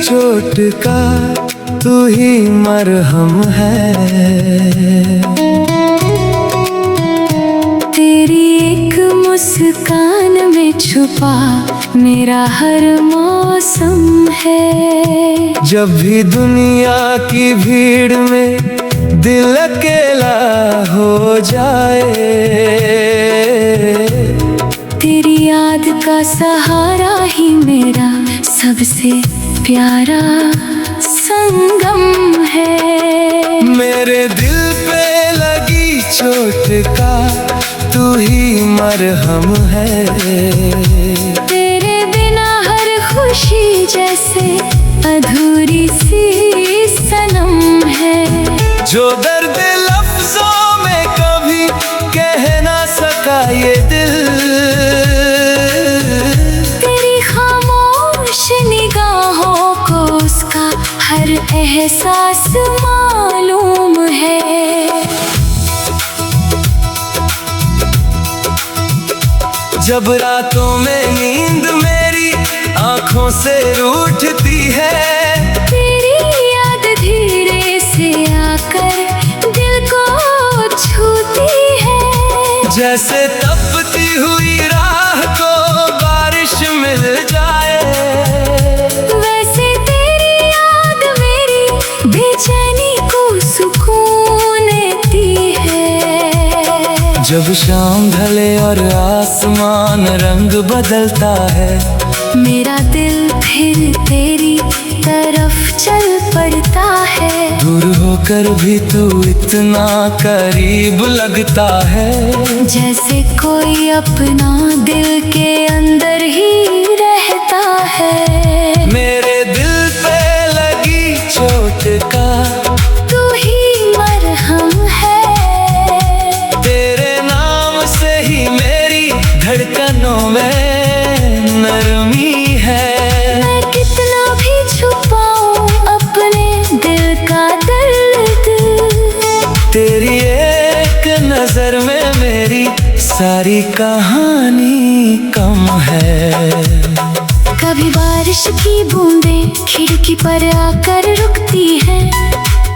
चोट का तू ही मरहम है। तेरी एक मुस्कान में छुपा मेरा हर मौसम है। जब भी दुनिया की भीड़ में दिल अकेला हो जाए, तेरी याद का सहारा ही मेरा सबसे प्यारा संगम है। मेरे दिल पे लगी चोट का तू ही मरहम है। तेरे बिना हर खुशी जैसे अधूरी सी सनम है। जो दर्द लफ्जों में कभी कह ना सका ये दिल, तेरी खामोश निगाहों को उसका हर एहसास मालूम है। जब रातों में नींद मेरी आंखों से रूठती है, तेरी याद धीरे से आकर दिल को छूती है। जैसे तपती हुई राह को बारिश मिल जाए, वैसे तेरी याद मेरी बेचैनी को सुकून देती है। जब शाम ढले और आसमान रंग बदलता है, मेरा दिल फिर तेरी तरफ चल पड़ता है। दूर होकर भी तू इतना करीब लगता है, जैसे कोई अपना दिल के अंदर ही रहता है। मेरे दिल पे लगी चोट का तू ही मरहम है। तेरे नाम से ही मेरी धड़कनों में नरमी है। मैं कितना भी छुपाऊं अपने दिल का दर्द, तेरी एक नजर में मेरी सारी कहानी कम है। कभी बारिश की बूंदें खिड़की पर आकर रुकती हैं,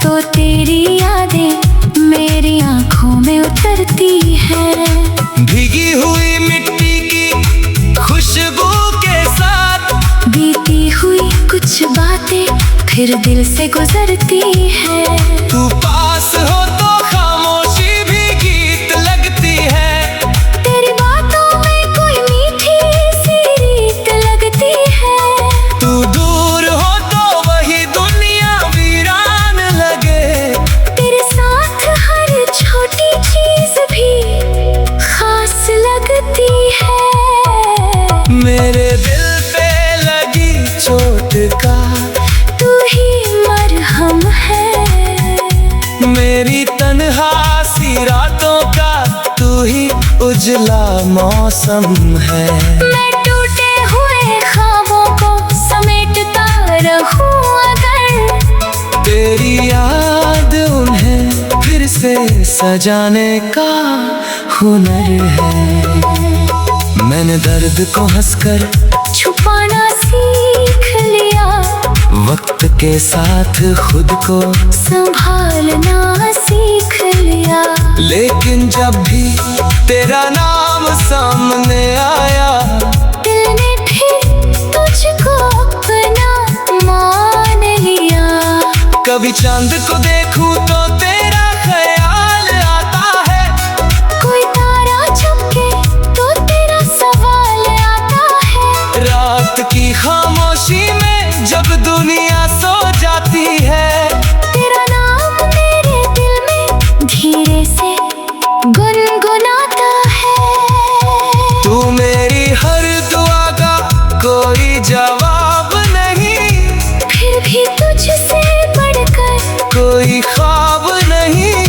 तो तेरी यादें मेरी आंखों में उतरती हैं। भीगी हुई मिट्टी की खुशबू के साथ बीती हुई कुछ बातें फिर दिल से गुजरती हैं। तू पास हो तो खामोशी भी गीत लगती है। तेरी बातों में कोई मीठी सी रीत लगती है। तू दूर हो तो वही दुनिया वीरान लगे। तेरे साथ हर छोटी चीज भी खास लगती है। मेरे दिल पे लगी चोट का तू ही मरहम है। मेरी तन्हा सी रातों का तू ही उजला मौसम है। मैं टूटे हुए ख्वाबों को समेटता रहूं अगर, तेरी याद उन्हें फिर से सजाने का हुनर है। मैंने दर्द को हंसकर छुपाना सीख लिया, वक्त के साथ खुद को संभालना सीख लिया। लेकिन जब भी तेरा नाम सामने आया, दिल ने फिर तुझको अपना मान लिया। कभी चांद को देखूं तो तेरा ख्याल आता है। कोई तारा चमके तो तेरा सवाल आता है। रात की खामोशी में जब दुनिया सो जाती है, तेरा नाम मेरे दिल में धीरे से गुनगुनाता है। तू मेरी हर दुआ का कोई जवाब नहीं, फिर भी तुझसे बढ़कर कोई ख्वाब नहीं।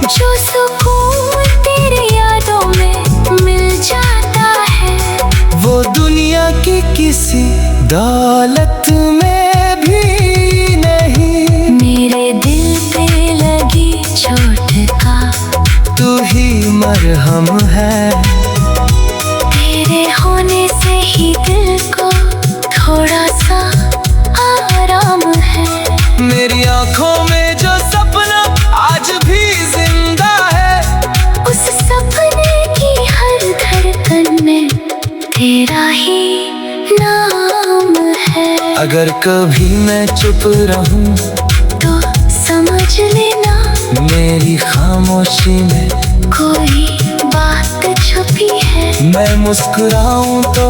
जो सुकून तेरी यादों में मिल जाता है, वो दुनिया की किसी दौलत में भी नहीं। मेरे दिल पे लगी चोट का तू ही मरहम है। तेरे होने से ही दिल को थोड़ा सा आराम आंखों में जो सपना आज भी जिंदा है, उस सपने की हर धड़कन में तेरा ही नाम है। अगर कभी मैं चुप रहूं तो समझ लेना मेरी खामोशी में कोई बात छुपी है। मैं मुस्कुराऊं तो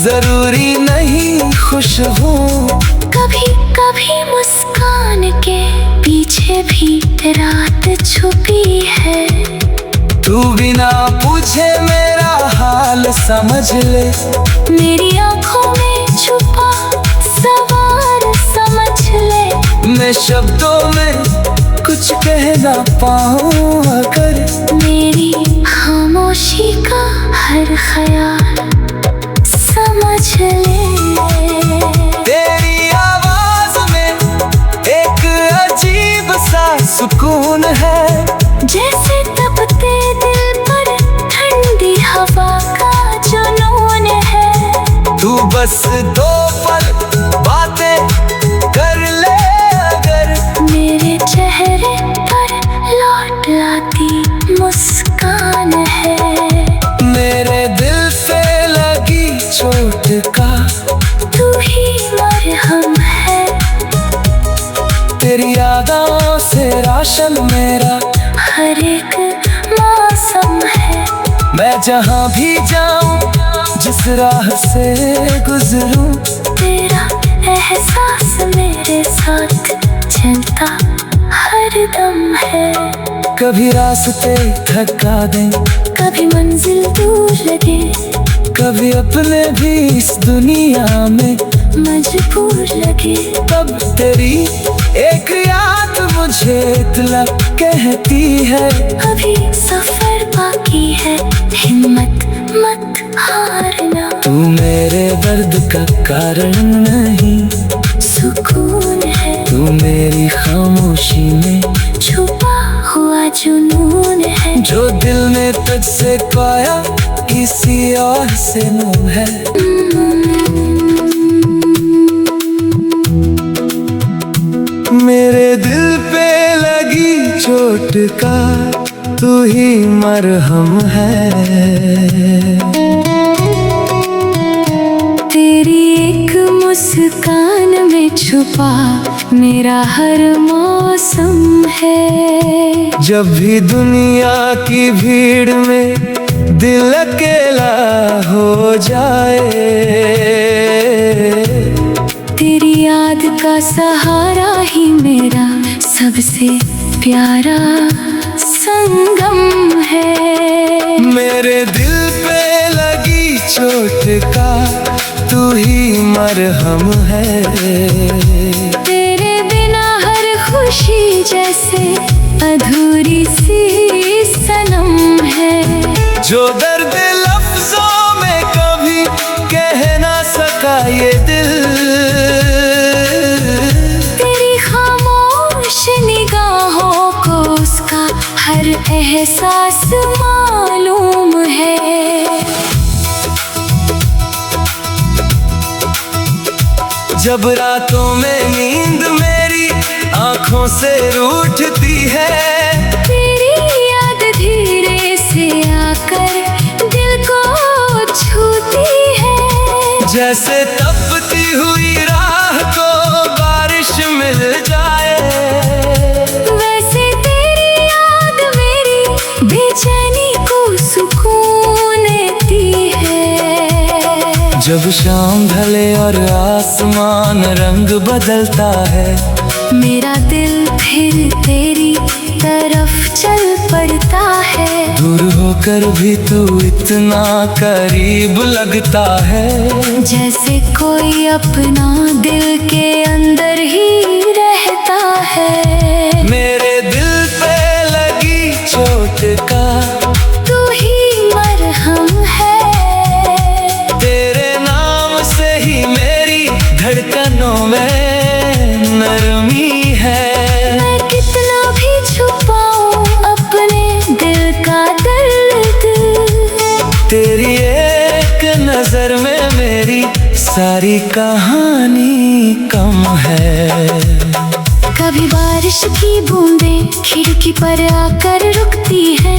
जरूरी नहीं खुश हूँ, कभी कभी मुस्कान के पीछे भी रात छुपी है। तू बिना पूछे मेरा हाल समझ ले, मेरी आंखों में छुपा सवाल समझ ले। मैं शब्दों में कुछ कह ना पाऊँ अगर मेरी खामोशी का हर ख्याल समझ ले। तेरी आवाज में एक अजीब सा सुकून है, जैसे तपते दिल पर ठंडी हवा का जुनून है। तू बस दो पल बातें कर ले अगर, मेरे चेहरे पर लौट आती मुस्कान है। मेरे दिल पे लगी चोट का तू ही मरहम है। तेरी यादों से राशन मेरा हर एक मौसम है। मैं जहाँ भी जाऊँ जिस राह से गुजरूं, तेरा एहसास मेरे साथ चलता हर दम है। कभी रास्ते थका दें, कभी मंजिल दूर लगे, कभी अपने भी इस दुनिया में मजबूर लगे। तब तेरी एक याद मुझे इतना कहती है, अभी सफर बाकी है, हिम्मत मत हारना। तू मेरे दर्द का कारण नहीं, सुकून है तू मेरी खामोशी में छुपा हुआ जुनून है। जो दिल ने तुझसे पाया किसी और से मोह है। मेरे दिल पे लगी चोट का तू ही मरहम है। तेरी एक मुस्कान में छुपा मेरा हर मौसम है। जब भी दुनिया की भीड़ में दिल अकेला हो जाए, तेरी याद का सहारा ही मेरा सबसे प्यारा संगम है। मेरे दिल पे लगी चोट का तू ही मरहम है। तेरे बिना हर खुशी जैसे अधूरी सी सनम है। जो दर्द लफ्जों में कभी कह ना सका ये दिल, तेरी खामोश निगाहों को उसका हर एहसास मालूम है। जब रातों में नींद मेरी आंखों से रूठती है, तेरी याद धीरे से आकर दिल को छूती है। जैसे तपती हुई राह को बारिश मिल जाए, वैसे तेरी याद मेरी बेचैनी को सुकून देती है। जब शाम ढले और आसमान रंग बदलता है, मेरा दिल फिर तेरी तरफ चल पड़ता है। दूर होकर भी तू इतना करीब लगता है, जैसे कोई अपना दिल के अंदर ही रहता है। मेरे दिल पे लगी चोट का तू ही मरहम है। तेरे नाम से ही मेरी धड़कनों में नरमी है। मैं कितना भी छुपाऊं अपने दिल का दर्द, तेरी एक नजर में मेरी सारी कहानी कम है। कभी बारिश की बूंदें खिड़की पर आकर रुकती है,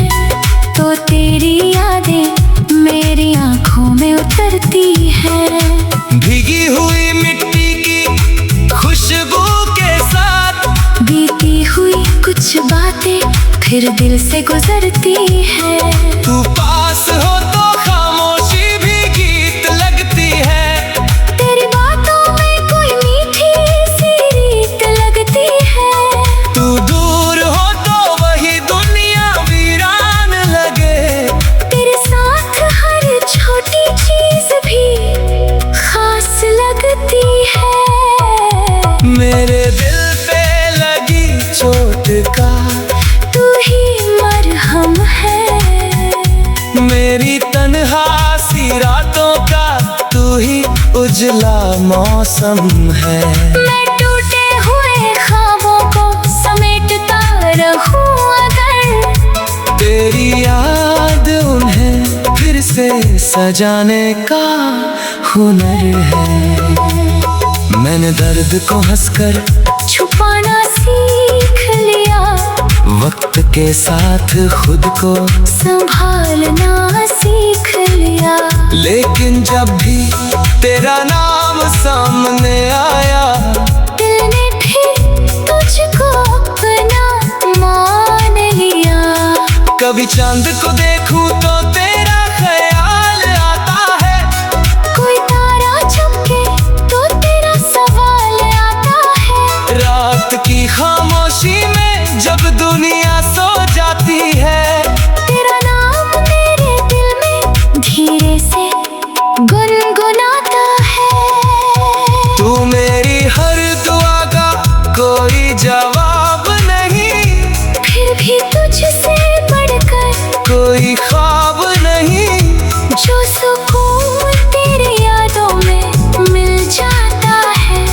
तो तेरी यादें मेरी आंखों में उतरती है। भीगी हुई मिट्टी की खुशबू के साथ बीती हुई कुछ बातें फिर दिल से गुजरती है। तू पास हो तो खामोशी भी गीत लगती है। तेरी बातों में कोई मीठी सी रीत लगती है। तू दूर हो तो वही दुनिया वीरान लगे। तेरे साथ हर छोटी चीज भी खास लगती है। मेरे दिल पे लगी चोट का तू ही मरहम है। मेरी तन्हा सी रातों का तू ही उजला मौसम है। मैं टूटे हुए ख्वाबों को समेटता रहूं अगर तेरी याद उन्हें फिर से सजाने का हुनर है। मैंने दर्द को हंसकर छुपाना सीख लिया, वक्त के साथ खुद को संभालना सीख लिया। लेकिन जब भी तेरा नाम सामने आया, दिल ने फिर तुझको अपना मान लिया। कभी चांद को देखूं तो तेरा ख्याल आता है। कोई तारा चमके तो तेरा सवाल आता है। रात की खामोशी में जब दुनिया सो जाती है, तेरा नाम मेरे दिल में धीरे से गुनगुनाता है। तू मेरी हर दुआ का कोई जवाब नहीं, फिर भी तुझसे बढ़कर कोई ख्वाब नहीं। जो सुकून तेरी यादों में मिल जाता है,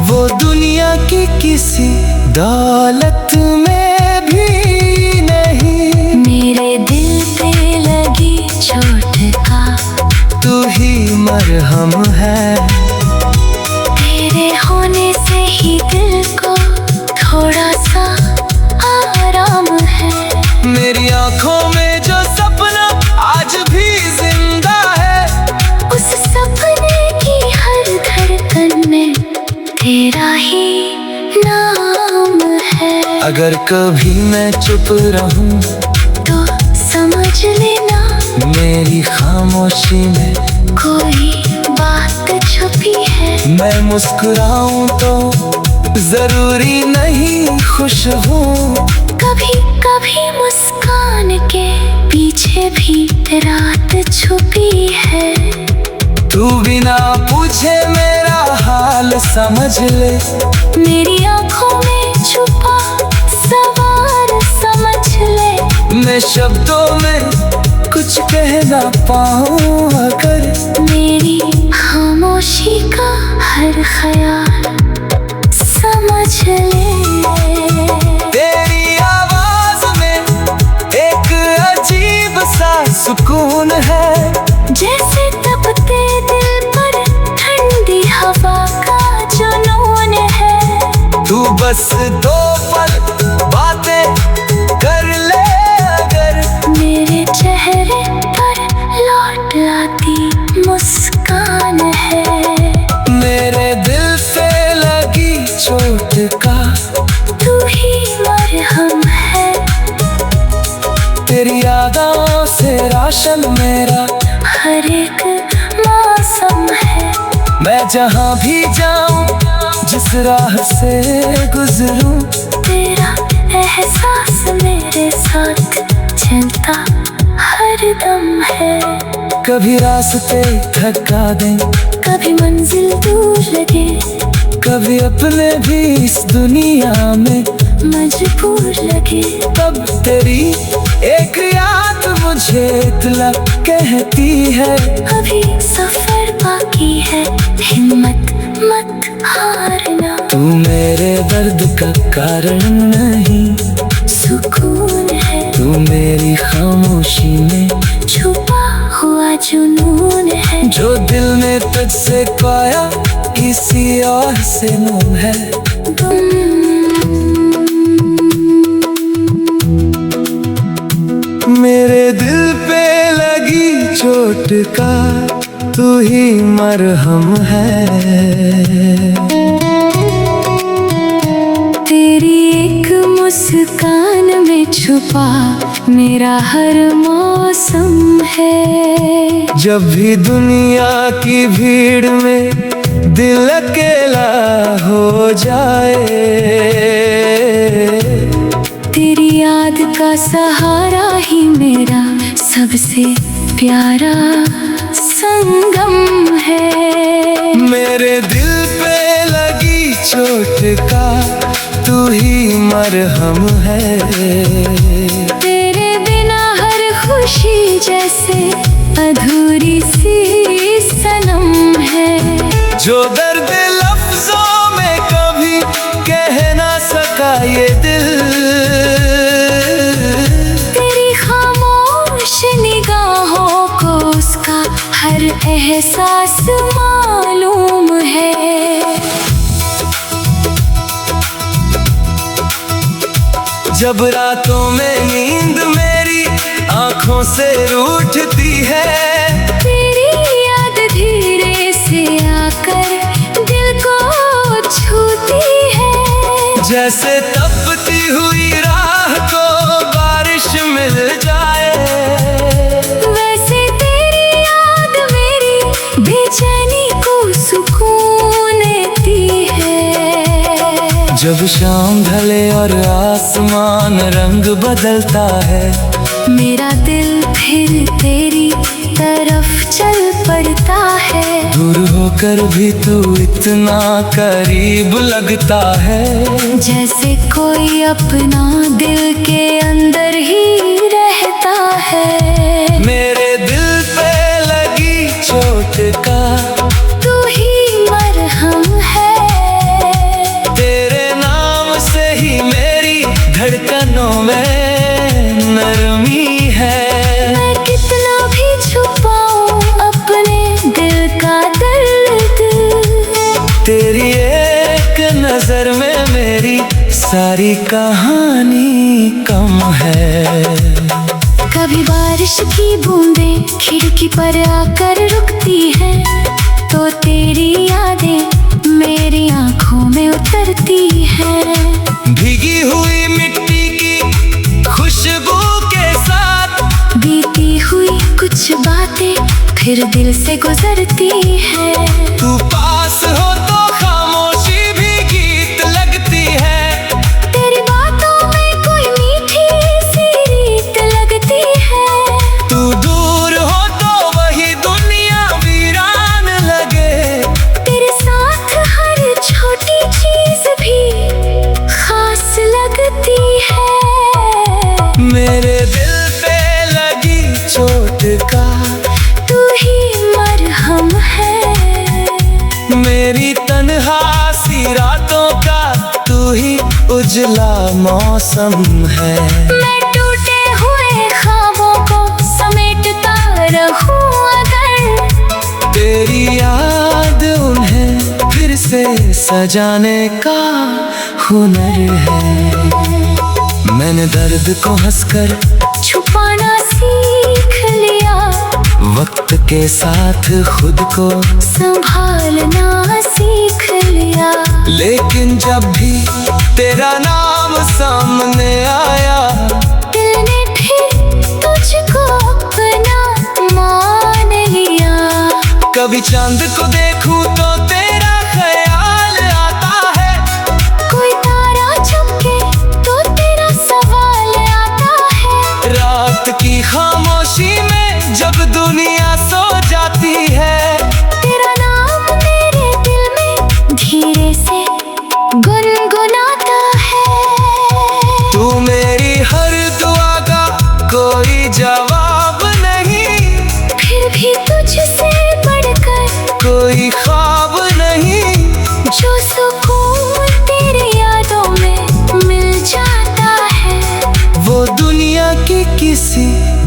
वो दुनिया की किसी दौलत में भी नहीं। मेरे दिल पे लगी चोट का तू ही मरहम है। तेरे होने से ही दिल को थोड़ा सा आराम है। मेरी आंखों में जो सपना आज भी जिंदा है, उस सपने की हर धड़कन में तेरा ही नाम है। अगर कभी मैं चुप रहूं तो समझ लेना मेरी खामोशी में कोई बात छुपी है। मैं मुस्कुराऊं तो जरूरी नहीं खुश हूँ। कभी कभी मुस्कान के पीछे भी रात छुपी है। तू बिना पूछे मेरा हाल समझ ले। मेरी आंखों में छुपा सवाल समझ ले। मैं शब्दों में कुछ कह ना पाऊं अगर मेरी खामोशी का हर ख्याल समझ ले। तेरी आवाज में एक अजीब सा सुकून है। जैसे तपते दिल पर ठंडी हवा का जुनून है। तू बस दो पल बातें कर ले अगर, मेरे चेहरे पर लौट आती मुस्कान है। मेरे दिल से लगी चोट का तू ही मरहम है। तेरी यादों से राशन मेरा हर एक मौसम है। मैं जहाँ भी जाऊं जिस राह से गुजरूं, तेरा एहसास मेरे साथ चलता हर दम है। कभी रास्ते थका दें, कभी मंजिल दूर लगे, कभी अपने भी इस दुनिया में मजबूर लगे। तब तेरी एक याद मुझे इतना कहती है, अभी सफर बाकी है, हिम्मत मत हारना। तू मेरे दर्द का कारण नहीं, सुकून है तू मेरी खामोशी में छुपा हुआ जुनून है। जो दिल ने तुझसे पाया किसी और से मोह है। मेरे दिल पे लगी चोट का तू ही मरहम है। तेरी एक मुस्कान में छुपा मेरा हर मौसम है। जब भी दुनिया की भीड़ में दिल अकेला हो जाए, तेरी याद का सहारा ही मेरा सबसे प्यारा संगम है। मेरे दिल पे लगी चोट का तू ही मरहम है। तेरे बिना हर खुशी जैसे अधूरी सी सनम है। जो दर्द लफ्जों में कभी कह ना सका ये दिल, तेरी खामोश निगाहों को उसका हर एहसास मालूम है। जब रातों में नींद मेरी आंखों से रूठती है, तेरी याद धीरे से आकर दिल को छूती है। जैसे तपती हुई राह को बारिश मिल जाए, वैसे तेरी याद मेरी बेचैनी को सुकून देती है। जब शाम ढले और आसमान रंग बदलता है, मेरा दिल फिर तेरी तरफ चल पड़ता है। दूर होकर भी तू इतना करीब लगता है। जैसे कोई अपना दिल के अंदर ही रहता है। मेरे दिल पे लगी चोट का तू ही मरहम है। तेरे नाम से ही मेरी धड़कनों में नरमी है। मैं कितना भी छुपाऊं अपने दिल का दर्द, तेरी एक नजर में मेरी सारी कहानी कम है। कभी बारिश की बूंदें खिड़की पर आकर रुकती हैं, तो तेरी यादें मेरी आंखों में उतरती हैं। भीगी हुई मिट्टी की खुशबू के साथ बीती हुई कुछ बातें फिर दिल से गुजरती हैं। तू पास हो तो खामोशी भी गीत लगती है। तेरी बातों में कोई मीठी सी रीत लगती है। तू दूर हो तो वही दुनिया वीरान लगे। तेरे साथ हर छोटी चीज भी खास लगती है। मेरे दिल पे लगी चोट का तू ही मरहम है। मेरी तन्हा सी रातों का तू ही उजला मौसम है। मैं टूटे हुए ख्वाबों को समेटता रहूं अगर, तेरी याद उन्हें फिर से सजाने का हुनर है। मैंने दर्द को हंसकर छुपाना सीख लिया, वक्त के साथ खुद को संभालना सीख लिया। लेकिन जब भी तेरा नाम सामने आया, दिल ने फिर तुझको अपना मान लिया। कभी चांद को देखूं तो तेरा ख्याल आता है। कोई तारा चमके तो तेरा सवाल आता है। रात की खामोशी में जब दुनिया सो जाती है, तेरा नाम मेरे दिल में धीरे से गुनगुनाता है। तू मेरी हर दुआ का कोई जवाब नहीं, फिर भी तुझसे बढ़कर कोई ख्वाब नहीं। जो सुकून तेरी यादों में मिल जाता है, वो दुनिया की किसी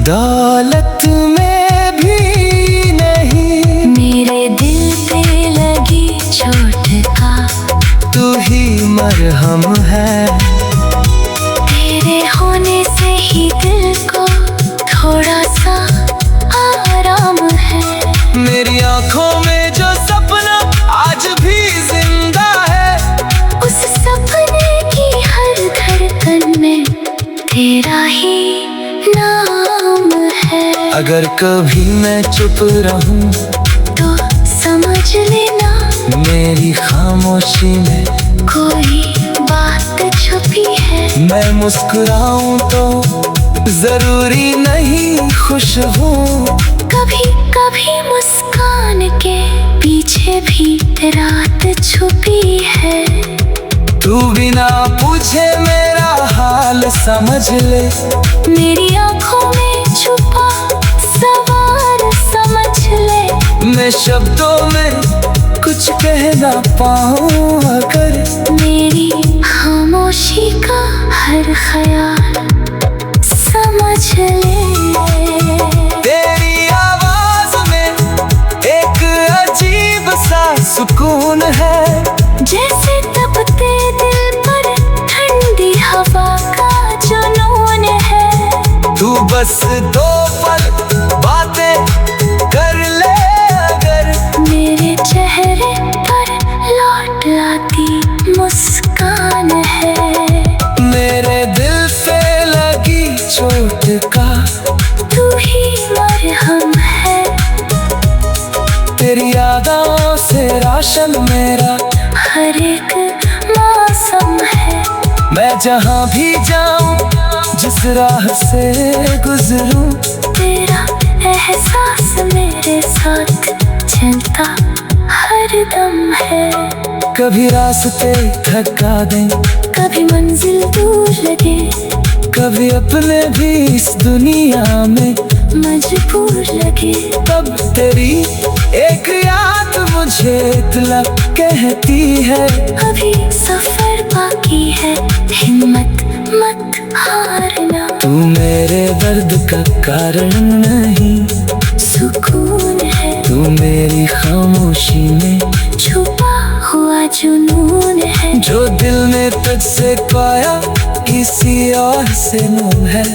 दौलत में भी नहीं। मेरे दिल पे लगी चोट का तू ही मरहम है। तेरे होने से ही दिल को थोड़ा सा आराम है। मेरी आंखों में जो सपना आज भी जिंदा है, उस सपने की हर धड़कन में तेरा ही नाम है। अगर कभी मैं चुप रहूं तो समझ लेना मेरी खामोशी में कोई बात छुपी है। मैं मुस्कुराऊं तो जरूरी नहीं खुश हूँ। कभी कभी मुस्कान के पीछे भी रात छुपी है। तू बिना पूछे मेरा हाल समझ ले, मेरी आंखों में छुपा सवाल समझ ले। मैं शब्दों में कुछ कह ना पाऊँ अगर मेरी खामोशी का हर ख्याल समझ ले। तेरी आवाज में एक अजीब सा सुकून है, जैसे तपते दिल पर ठंडी हवा का जुनून है। तू बस दो पल बातें कर ले अगर मेरे चेहरे पर लौट लाती मुस्कान है। मेरे दिल पे लगी चोट का तू ही मरहम है। तेरी यादों से राशन मेरा हर एक मौसम है। मैं जहाँ भी जाऊँ जिस राह से गुजरूं, तेरा एहसास मेरे साथ चलता हर दम है। कभी रास्ते थका दें, कभी मंजिल दूर लगे, कभी अपने भी इस दुनिया में मजबूर लगे। तब तेरी एक याद मुझे इतना कहती है, अभी सफर बाकी है, हिम्मत मत हारना। तू मेरे दर्द का कारण नहीं, सुकून है तू मेरी खामोशी में छुपा हुआ जुनून है। जो दिल ने तुझसे पाया किसी और से मोह है।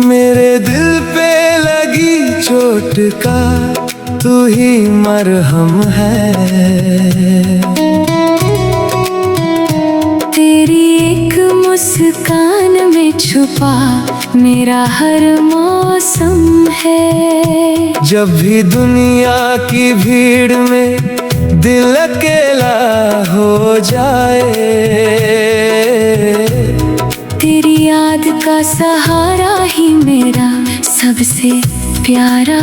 मेरे दिल पे लगी चोट का तू ही मरहम है। तेरी एक मुस्कान में छुपा मेरा हर मौसम है। जब भी दुनिया की भीड़ में दिल अकेला हो जाए, तेरी याद का सहारा ही मेरा सबसे प्यारा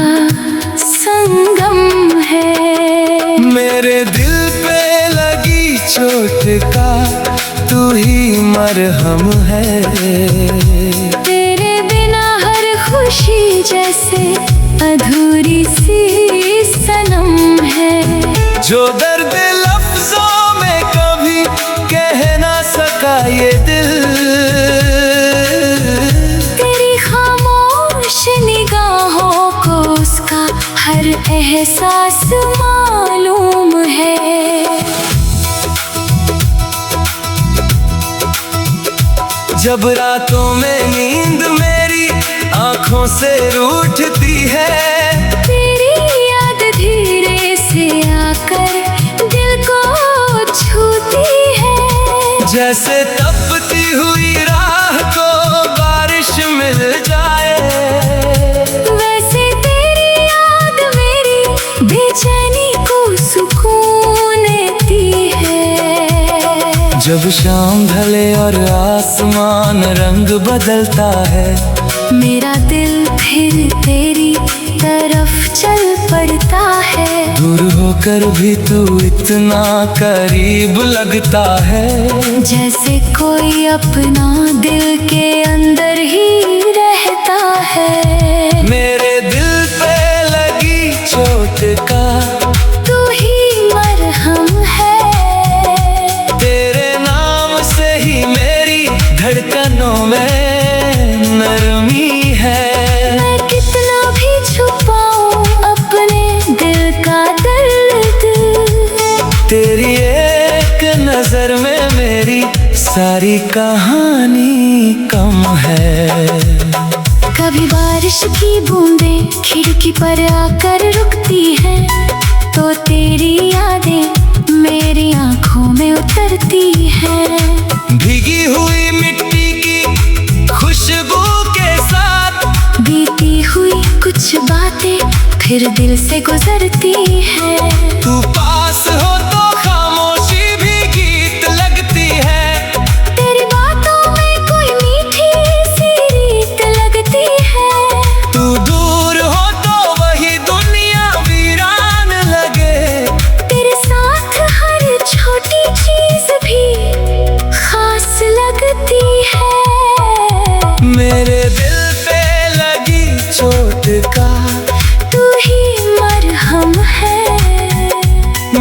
संगम है। मेरे दिल पे लगी चोट का तू ही मरहम है। तेरे बिना हर खुशी जैसे अधूरी सी सनम है। जो दर्द लफ्जों में कभी कह ना सका ये दिल, तेरी खामोश निगाहों को उसका हर एहसास मालूम है। जब रातों में नींद मेरी आंखों से रूठती है, तेरी याद धीरे से आकर दिल को छूती है। जैसे तपती हुई राह को बारिश मिल जाए, वैसे तेरी याद मेरी बेचैनी को सुकून देती है। जब शाम ढले और आसमान रंग बदलता है, मेरा दिल फिर तेरी तरफ चल पड़ता है। दूर होकर भी तू इतना करीब लगता है, जैसे कोई अपना दिल के अंदर ही रहता है। मेरे दिल पे लगी चोट का तू ही मरहम है। तेरे नाम से ही मेरी धड़कनों में नरमी है। मैं कितना भी छुपाऊं अपने दिल का दर्द, तेरी एक नजर में मेरी सारी कहानी कम है। कभी बारिश की बूंदें खिड़की पर आकर रुकती है, तो तेरी यादें मेरी आंखों में उतरती है। भीगी हुई मिट्टी की खुशबू के साथ बीती हुई कुछ बातें फिर दिल से गुजरती है। तू पास हो तो खामोशी भी गीत लगती है। तेरी बातों में कोई मीठी सी रीत लगती है। तू दूर हो तो वही दुनिया वीरान लगे। तेरे साथ हर छोटी चीज भी खास लगती है। मेरे दिल पे लगी चोट का तू ही मरहम है।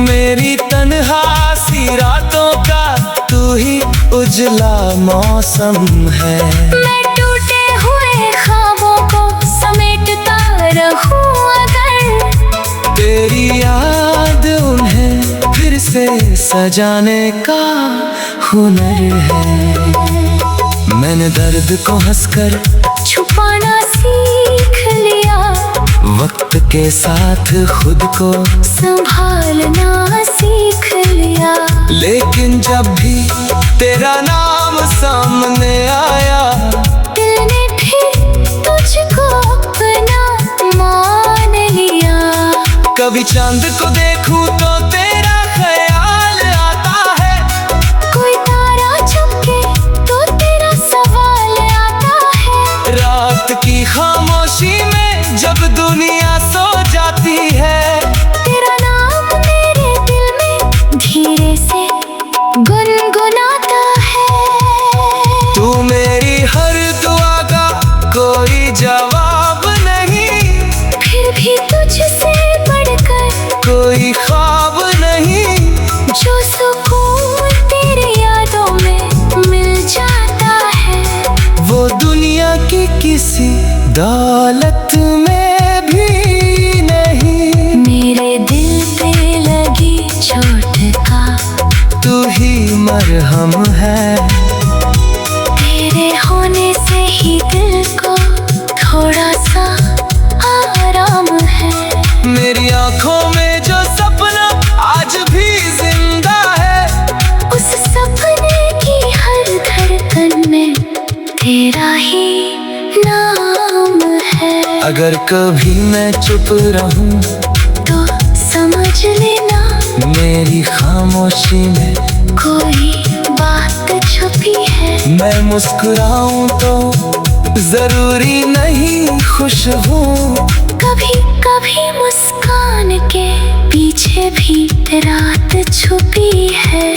मेरी तन्हा सी रातों का तू ही उजला मौसम है। मैं टूटे हुए ख्वाबों को समेटता रहूं अगर तेरी याद उन्हें फिर से सजाने का हुनर है। मैंने दर्द को हंसकर छुपाना सीख लिया, वक्त के साथ खुद को संभालना सीख लिया। लेकिन जब भी तेरा नाम सामने आया, दिल ने फिर तुझको अपना मान लिया। कभी चांद को देखूं तो तेरा ख्याल आता है। कोई तारा चमके तो तेरा सवाल आता है। रात की खामोशी में जब दुनिया सो जाती है, तेरा नाम मेरे दिल में धीरे से गुनगुनाता है। तू मेरी हर दुआ का कोई जवाब नहीं, फिर भी तुझसे बढ़कर कोई ख्वाब नहीं। जो सुकून तेरी यादों में मिल जाता है, वो दुनिया की किसी दौलत में भी नहीं। मेरे दिल पे लगी चोट का तू ही मरहम है। तेरे होने से ही दिल को थोड़ा सा आराम है। मेरी आंखों में जो सपना आज भी जिंदा है, उस सपने की हर धड़कन में तेरा ही नाम है। अगर कभी मैं चुप रहूं तो समझ लेना मेरी खामोशी में कोई बात छुपी है। मैं मुस्कुराऊं तो जरूरी नहीं खुश हूँ। कभी कभी मुस्कान के पीछे भी रात छुपी है।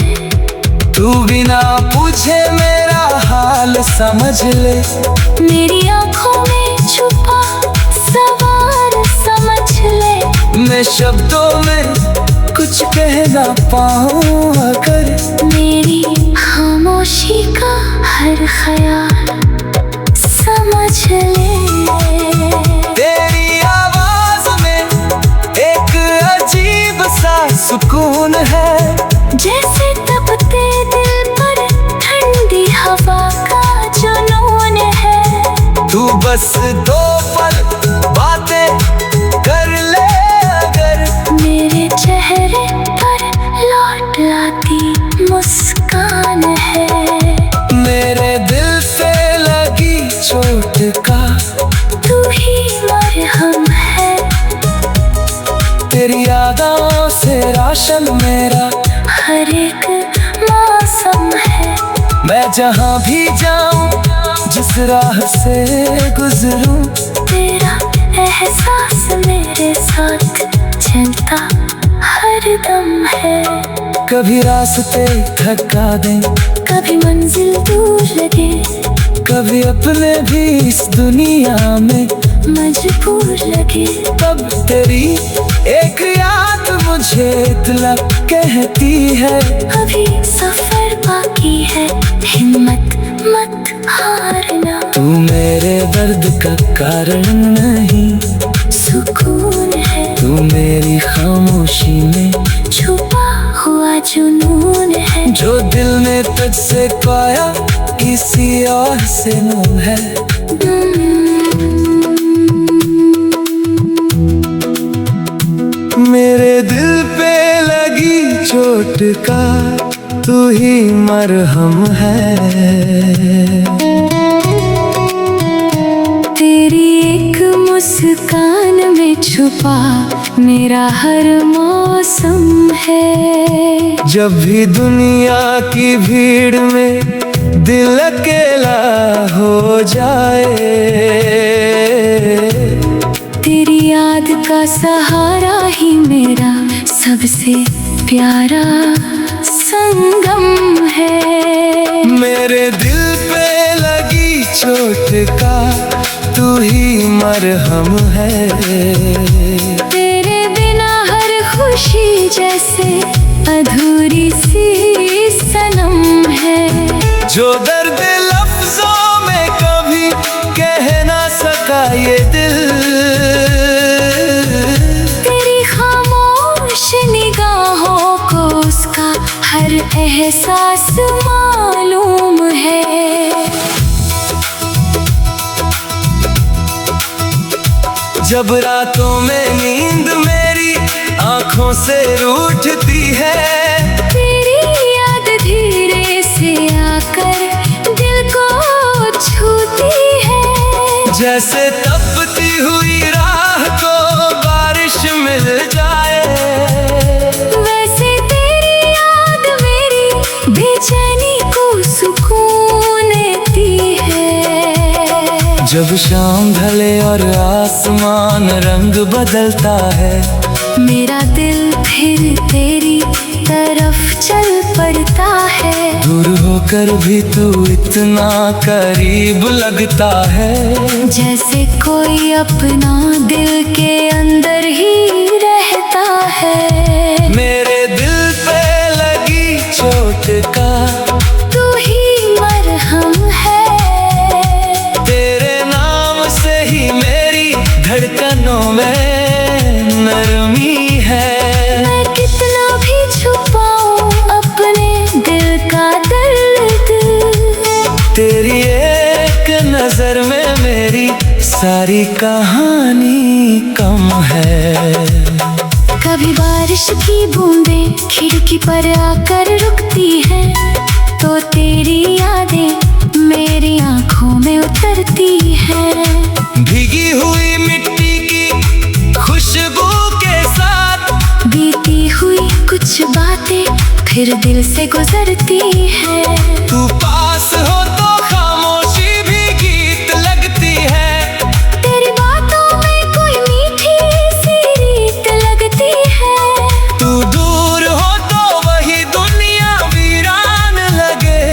तू बिना पूछे मेरा हाल समझ ले। मेरी आंखों में छुपा सवाल समझ ले। मैं शब्दों में कुछ कह ना पाऊं अगर मेरी खामोशी का हर ख्याल समझ ले। तेरी आवाज में एक अजीब सा सुकून है, जैसे तपते दिल पर ठंडी हवा का जुनून है। तू बस दो पल बातें कर ले अगर मेरे चेहरे पर लौट लाती मुस्कान है। मेरे दिल से लगी चोट का तू ही मरहम है। तेरी यादों से राशन मेरा हर एक मौसम है। मैं जहाँ भी जाऊं जिस राह से गुजरूं, तेरा एहसास मेरे साथ चलता हर दम है। कभी रास्ते थका दें, कभी मंजिल दूर लगे, कभी अपने भी इस दुनिया में मजबूर लगे। तब तेरी एक याद मुझे इतना कहती है, अभी सफर बाकी है, हिम्मत मत हारना। तू मेरे दर्द का कारण नहीं, सुकून है तू मेरी खामोशी में छुपा हुआ जुनून है। जो दिल ने तुझसे पाया किसी और से नून है। मेरे दिल पे लगी चोट का तू ही मरहम है। तेरी एक मुस्कान में छुपा मेरा हर मौसम है। जब भी दुनिया की भीड़ में दिल अकेला हो जाए, तेरी याद का सहारा ही मेरा सबसे प्यारा संगम है। मेरे दिल पे लगी चोट का तू ही मरहम है। तेरे बिना हर खुशी जैसे अधूरी सी सनम है। जो दर्द लफ्जों में कभी कह ना सका ये दिल, तेरी खामोश निगाहों को उसका हर एहसास मालूम है। जब रातों में नींद मेरी आंखों से रूठती है, तेरी याद धीरे से आकर दिल को छूती है। जैसे तपती हुई राह को बारिश मिल जाए, वैसे तेरी याद मेरी बेचैनी को सुकून देती है। जब शाम ढले और आसमान रंग बदलता है, मेरा दिल फिर तेरी तरफ चल पड़ता है। दूर होकर भी तू इतना करीब लगता है। जैसे कोई अपना दिल के अंदर ही रहता है। मेरे दिल पे लगी चोट का तू ही मरहम है। तेरे नाम से ही मेरी धड़कनों में नरमी है। मैं कितना भी छुपाऊं अपने दिल का दर्द, तेरी एक नजर में मेरी सारी कहानी कम है। कभी बारिश की बूंदें खिड़की पर आकर रुकती हैं, तो तेरी यादें मेरी आंखों में उतरती हैं। भीगी हुई मिट्टी की खुशबू के साथ बीती हुई कुछ बातें फिर दिल से गुजरती हैं। तू पास हो तो खामोशी भी गीत लगती है। तेरी बातों में कोई मीठी सी रीत लगती है। तू दूर हो तो वही दुनिया वीरान लगे।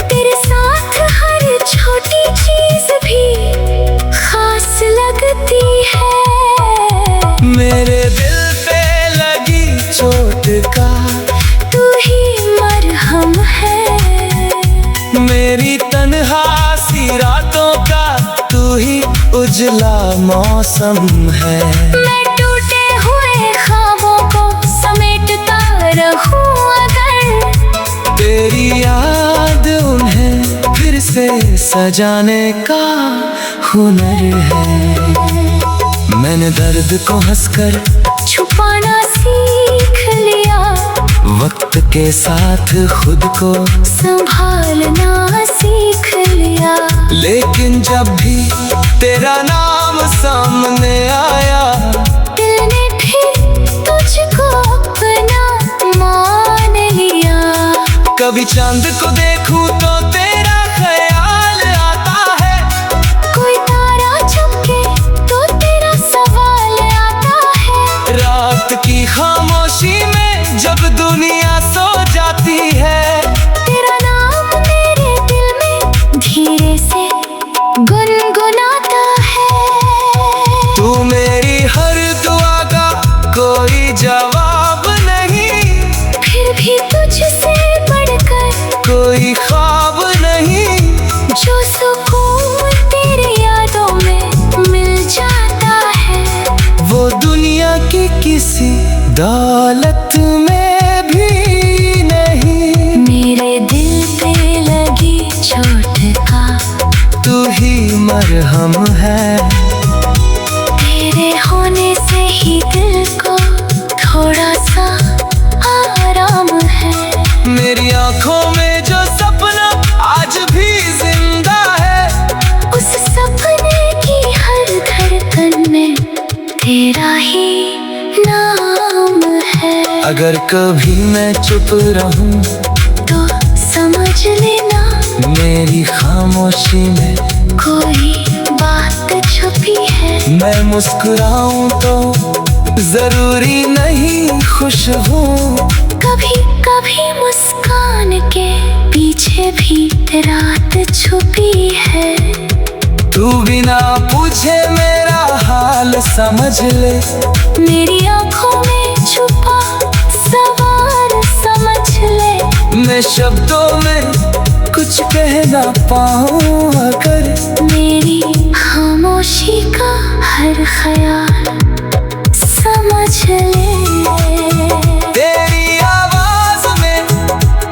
तेरे साथ हर छोटी चीज भी खास लगती है। मेरे दिल पे लगी चोट का तू ही मरहम है। मेरी तन्हा सी रातों का तू ही उजला मौसम है। मैं टूटे हुए ख्वाबों को समेटता रहूं अगर, तेरी याद उन्हें फिर से सजाने का हुनर है। मैंने दर्द को हंसकर छुपाना सीख लिया, वक्त के साथ खुद को संभालना सीख लिया। लेकिन जब भी तेरा नाम सामने आया, दिल ने फिर तुझको अपना मान लिया। कभी चांद को देखूं तो तेरा ख्याल आता है। कोई तारा चमके तो तेरा सवाल आता है। रात की खामोशी में जब दुनिया सो जाती है, तेरा नाम मेरे दिल में धीरे से गुनगुनाता है। तू मेरी हर दुआ का कोई जवाब नहीं, फिर भी तुझसे बढ़कर कोई ख्वाब नहीं। जो सुकून तेरी यादों में मिल जाता है, वो दुनिया की किसी दौलत में भी मरहम है। तेरे होने से ही दिल को थोड़ा सा आराम है। मेरी आंखों में जो सपना आज भी जिंदा है, उस सपने की हर धड़कन में तेरा ही नाम है। अगर कभी मैं चुप रहूं तो समझ लेना मेरी खामोशी में कोई बात छुपी है। मैं मुस्कुराऊं तो जरूरी नहीं खुश हूँ। कभी कभी मुस्कान के पीछे भी रात छुपी है। तू बिना पूछे मेरा हाल समझ ले, मेरी आंखों में छुपा सवाल समझ ले। मैं शब्दों में कुछ कह ना पाऊं अगर मेरी खामोशी का हर ख्याल समझ ले। तेरी आवाज में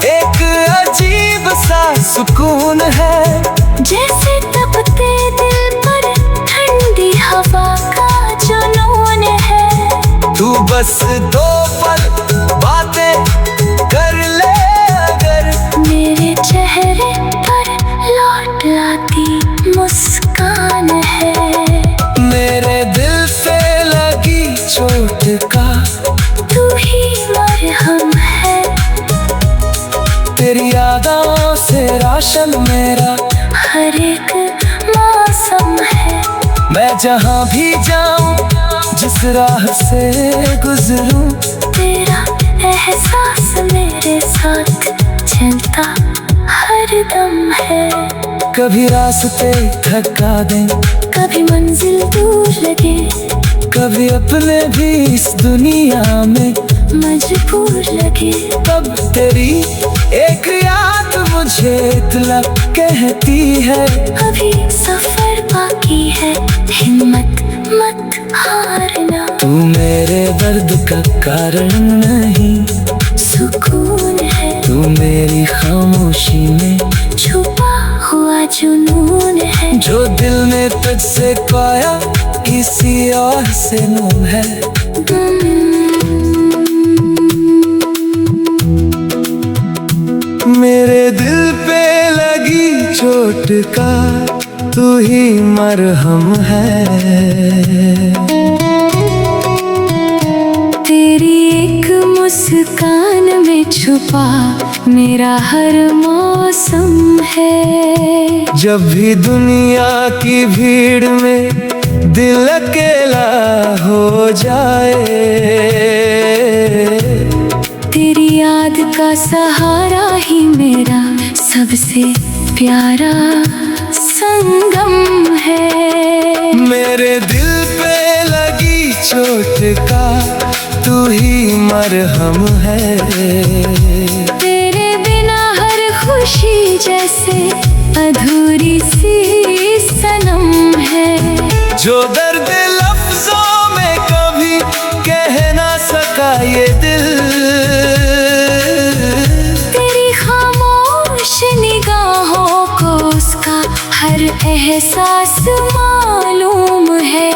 एक अजीब सा सुकून है, जैसे तपते दिल पर ठंडी हवा का जुनून है। तू बस दो पल बातें कर ले अगर, मेरे चेहरे पर लौट लाती मुस्कान है। मेरे दिल पे लगी चोट का तू ही मरहम है। तेरी यादों से राशन मेरा हर एक मौसम है। मैं जहाँ भी जाऊं जिस राह से गुजरूं, तेरा एहसास मेरे साथ चलता हर दम है। कभी रास्ते थका दें, कभी मंजिल दूर लगे, कभी अपने भी इस दुनिया में मजबूर लगे। तब तेरी एक याद मुझे इतना कहती है, अभी सफर बाकी है, हिम्मत मत हारना। तू मेरे दर्द का कारण नहीं, सुकून है तू मेरी खामोशी में छुपा हुआ जुनून है। जो दिल ने तुझसे पाया किसी और से नून है। मेरे दिल पे लगी चोट का तू ही मरहम है। तेरी एक मुस्कान में छुपा मेरा हर मौसम है। जब भी दुनिया की भीड़ में दिल अकेला हो जाए, तेरी याद का सहारा ही मेरा सबसे प्यारा संगम है। मेरे दिल पे लगी चोट का तू ही मरहम है। तेरे बिना हर खुशी जैसे अधूरी सी सनम है। जो दर्द लफ्जों में कभी कह ना सका ये दिल, तेरी खामोश निगाहों को उसका हर एहसास मालूम है।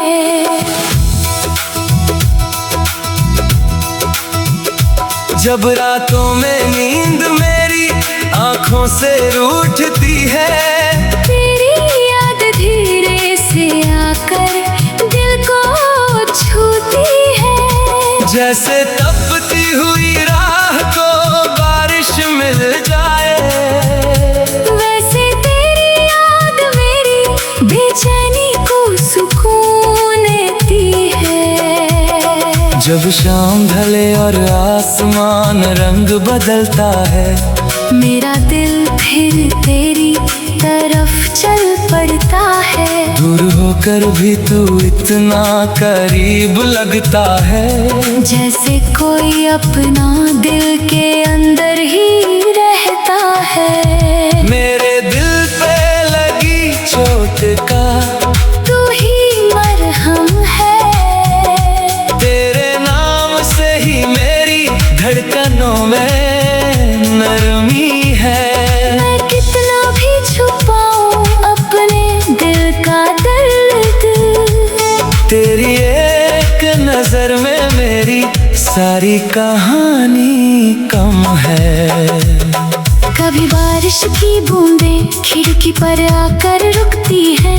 जब रातों में नींद मेरी आंखों से रूठती है, तेरी याद धीरे से आकर दिल को छूती है। जैसे तपती हुई राह को बारिश मिल जाए, वैसे तेरी याद मेरी बेचैनी को सुकून देती है। जब शाम ढले और आसमान रंग बदलता है, मेरा दिल फिर तेरी तरफ चल पड़ता है। दूर होकर भी तू इतना करीब लगता है, जैसे कोई अपना दिल के अंदर ही रहता है। मेरे दिल पे लगी चोट का तू ही मरहम है। तेरे नाम से ही मेरी धड़कनों में नरमी है। मैं कितना भी छुपाऊं अपने दिल का सारी कहानी कम है। कभी बारिश की बूंदें खिड़की पर आकर रुकती है,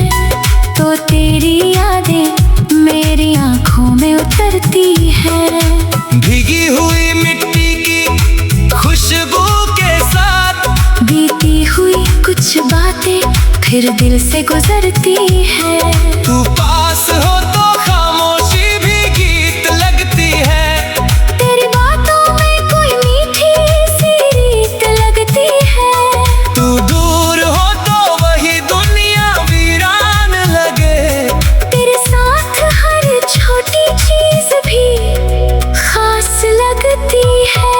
तो तेरी यादें मेरी आंखों में उतरती है। भीगी हुई मिट्टी की खुशबू के साथ बीती हुई कुछ बातें फिर दिल से गुजरती है। तू पास हो तो खामोशी भी गीत लगती है। तेरी बातों में कोई मीठी सी रीत लगती है। तू दूर हो तो वही दुनिया वीरान लगे। तेरे साथ हर छोटी चीज भी खास लगती है।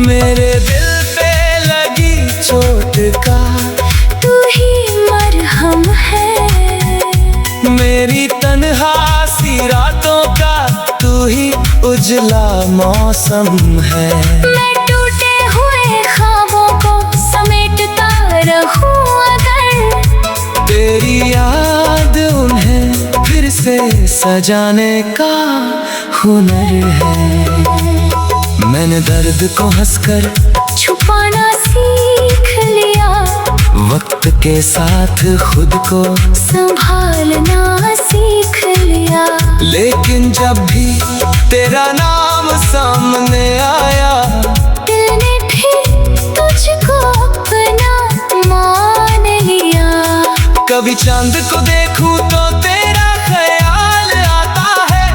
मेरे दिल पे लगी चोट का तू ही मरहम है। मेरी तन्हा सी रातों का तू ही उजला मौसम है। मैं टूटे हुए ख्वाबों को समेटता रहूं अगर तेरी याद उन्हें फिर से सजाने का हुनर है। मैंने दर्द को हंसकर छुपाना सीख लिया, वक्त के साथ खुद को संभालना सीख लिया। लेकिन जब भी तेरा नाम सामने आया, दिल ने फिर तुझको अपना मान लिया। कभी चांद को देखूं तो तेरा ख्याल आता है।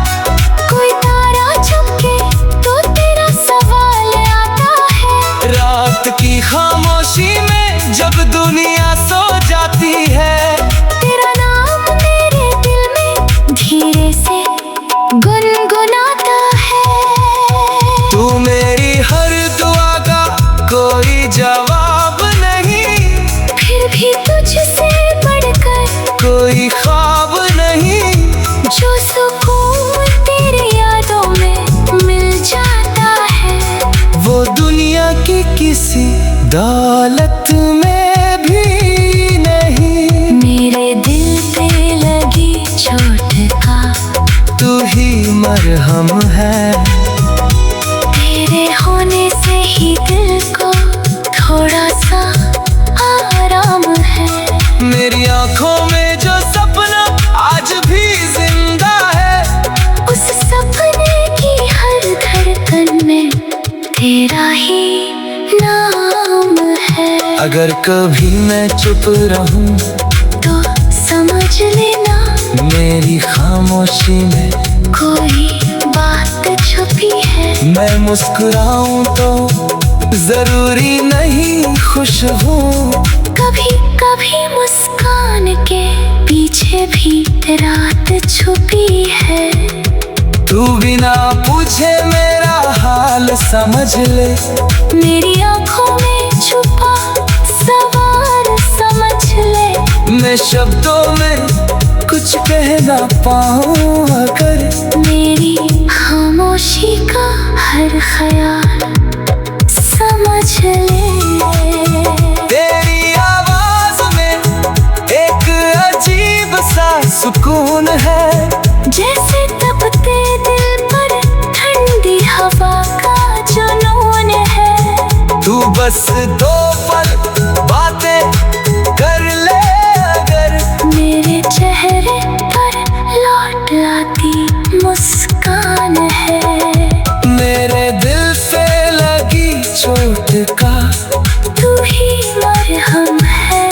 कोई तारा चमके तो तेरा सवाल आता है। रात की खामोशी में जब दुनिया सो जाती है, तेरा नाम मेरे दिल में धीरे से गुनगुनाता है। तू मेरी हर दुआ का कोई जवाब नहीं, फिर भी तुझसे बढ़कर कोई ख्वाब नहीं। जो सुकून तेरी यादों में मिल जाता है, वो दुनिया की किसी दौलत में भी नहीं। मेरे दिल पे लगी चोट का तू ही मरहम है। तेरे होने से ही दिल को थोड़ा सा आराम है। मेरी आंखों में जो सपना आज भी जिंदा है, उस सपने की हर धड़कन में तेरा ही नाम है। अगर कभी मैं चुप रहूं तो समझ लेना मेरी खामोशी में कोई बात छुपी है। मैं मुस्कुराऊं तो जरूरी नहीं खुश हूँ। कभी कभी मुस्कान के पीछे भी रात छुपी है। तू बिना पूछे मेरा हाल समझ ले। मेरी आंखों में छुपा सवाल समझ ले। मैं शब्दों में कुछ कह ना पाऊं अगर मेरी खामोशी का हर ख्याल समझ ले। तेरी आवाज में एक अजीब सा सुकून है। जैसे तपते दिल पर ठंडी हवा का जुनून है। तू बस दो पल बातें कर ले अगर, मेरे चेहरे पर लौट लाती मुस्कान है। मेरे दिल पे लगी चोट का तू ही मरहम है।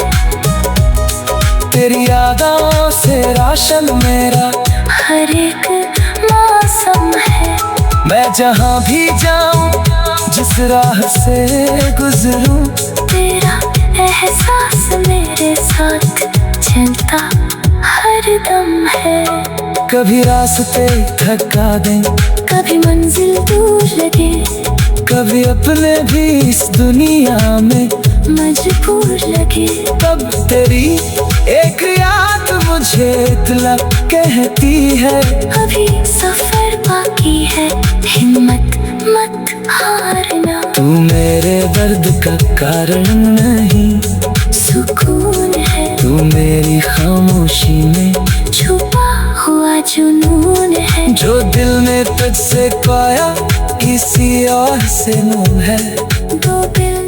तेरी यादों से राशन मेरा हर एक मौसम है। मैं जहाँ भी जाऊं जिस राह से गुजरूं, तेरा एहसास मेरे साथ चलता हर दम है। कभी रास्ते थका दें, कभी मंजिल दूर लगे, कभी अपने भी इस दुनिया में मजबूर लगे। तब तेरी एक याद मुझे इतना कहती है, अभी सफर बाकी है, हिम्मत मत हारना। तू मेरे दर्द का कारण नहीं, सुकून है तू मेरी खामोशी में छुपा हुआ जुनून है। जो दिल में तुझसे से पाया किसी और से नून है। दो दिल